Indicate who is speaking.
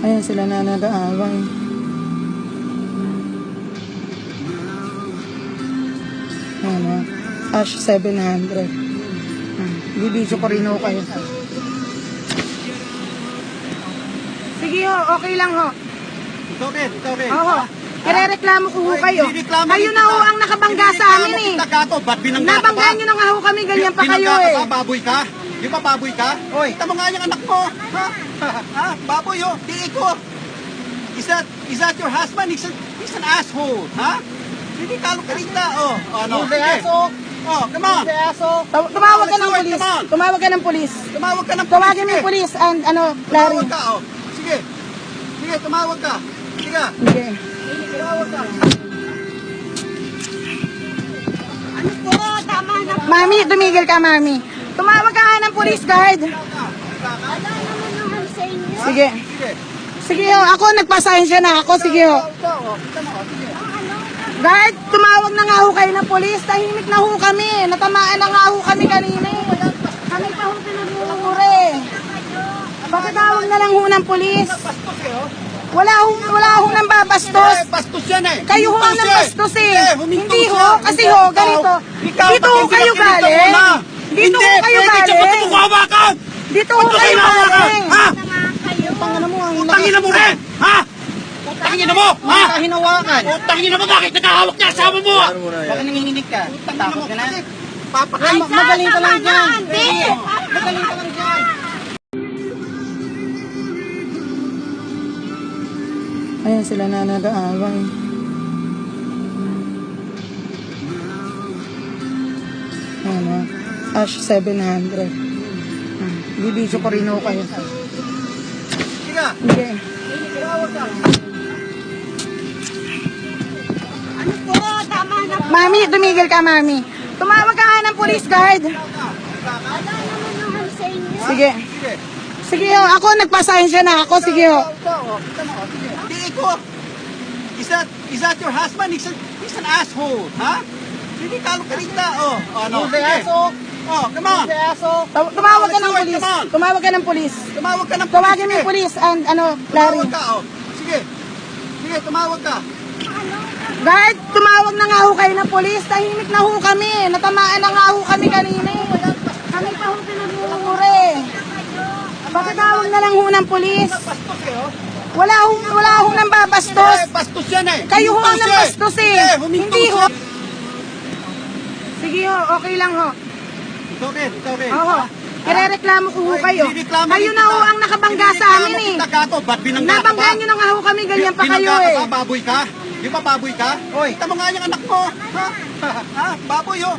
Speaker 1: Ayan sila na nag-aaway. Ayan o. Ash 700. Bibidyo ko rin ho kayo. Sige ho, okay lang ho.
Speaker 2: It's okay, it's okay.
Speaker 1: Oo. Irereklamo ko ho kayo. Kayo na ho ang nakabangga sa amin eh.
Speaker 2: Ba't binangga ka ba?
Speaker 1: Nabangga nyo na nga ho kami, ganyan pa kayo
Speaker 2: Binangga
Speaker 1: eh.
Speaker 2: ka ba? Baboy ka? Di ba baboy ka? Oy, kita mo nga yung anak mo. Ha? Ha? Baboy oh, di ko. Is that your husband? He's an asshole. Ha? Hindi kalong-kalita. Oh, ano? Sige. Oh, come on.
Speaker 1: Tumawag ka ng polis. Tumawag ka ng polis.
Speaker 2: Tumawag ka ng
Speaker 1: Tawagin mo yung polis and ano, Larry.
Speaker 2: Tumawag ka, oh. Sige. Sige, tumawag ka. Sige.
Speaker 1: Sige.
Speaker 2: Tumawag ka.
Speaker 3: Ano po? Tama na po.
Speaker 1: Mami, tumigil ka, mami. Tumawag ka nga ng police guard.
Speaker 3: Wala naman naman sa inyo.
Speaker 1: Sige.
Speaker 2: Sige.
Speaker 1: Sige ho, ako nagpasensya na ako. Sige ho.
Speaker 2: Ikaw, oh. Kita mo, oh. Sige.
Speaker 1: Guard, tumawag na nga ho kayo ng polis. Tahimik na ho kami. Natamaan na nga ho kami kanina. Kami pa ho pinag-uuri. Pakitawag na lang ho ng polis.
Speaker 2: Bastos eh, oh.
Speaker 1: Wala ho nang babastos.
Speaker 2: Bastos yan eh.
Speaker 1: Kayo ho ang bastos eh. Hindi ho, kasi ho, ganito.
Speaker 2: Ikaw,
Speaker 1: Dito ho kayo galing. Dito ho kayo galing.
Speaker 2: Hawakan!
Speaker 1: Dito ho kayo galing.
Speaker 2: Ha?
Speaker 3: Kayo.
Speaker 2: Utangin mo rin! Ha? Utangin mo! Ha?
Speaker 1: Hinawakan.
Speaker 2: Utangin mo! Bakit nagkahawak niya asama mo?
Speaker 1: Bakit nanginginig ka?
Speaker 2: Takot ka na?
Speaker 3: Ay,
Speaker 1: Magaling ka lang dyan.
Speaker 3: Magaling ka lang dyan.
Speaker 1: Ayan sila na nag-aaway. Ayan o. Ash 700. Bibidyo ko rin ho kayo.
Speaker 2: Sige.
Speaker 1: Sige.
Speaker 3: Ano po? Tama na po.
Speaker 1: Mami, tumigil ka, mami. Tumawag ka nga ng police guard.
Speaker 3: Wala naman naman sa inyo.
Speaker 1: Sige.
Speaker 2: Sige.
Speaker 1: Sige ho, ako nagpasensya na ako. Sige ho.
Speaker 2: Ikaw, oh. Kita mo, oh. Sige. Di ko. Is that your husband? He's an asshole. Ha? Hindi kalong-kalita. Oh, ano? Sige. Oh, come on.
Speaker 1: Tumawag ka ng polis. Tumawag ka ng polis.
Speaker 2: Tumawag ka ng police.
Speaker 1: Tawagin mo yung polis and ano, Larry.
Speaker 2: Tumawag ka, oh. Sige. Sige, tumawag ka.
Speaker 1: Guard, tumawag na nga ho kayo ng polis. Tahimik na ho kami. Natamaan na nga ho kami kanina. Kami pa ho pinag-uuri. Pakitawag na lang ho ng polis.
Speaker 2: Bastos eh, oh.
Speaker 1: Wala ho nang babastos.
Speaker 2: Bastos yan eh.
Speaker 1: Kayo ho ang bastos eh. Hindi ho.
Speaker 2: Sige.
Speaker 1: Sige ho, okay lang ho.
Speaker 2: It's okay, it's okay.
Speaker 1: Oo. Irereklamo ko ho kayo.
Speaker 2: Irereklamo
Speaker 1: Kayo
Speaker 2: rin
Speaker 1: na ho
Speaker 2: kita.
Speaker 1: ang nakabangga sa amin eh.
Speaker 2: Binangga ka to, ba't binangga ka ba?
Speaker 1: Nabangga nyo na nga ho kami, ganyan pa kayo
Speaker 2: Binangga
Speaker 1: eh.
Speaker 2: ka ba? Baboy ka? Di ba baboy ka? Oy, kita mo nga yung anak mo. Ha? Ha? Baboy oh.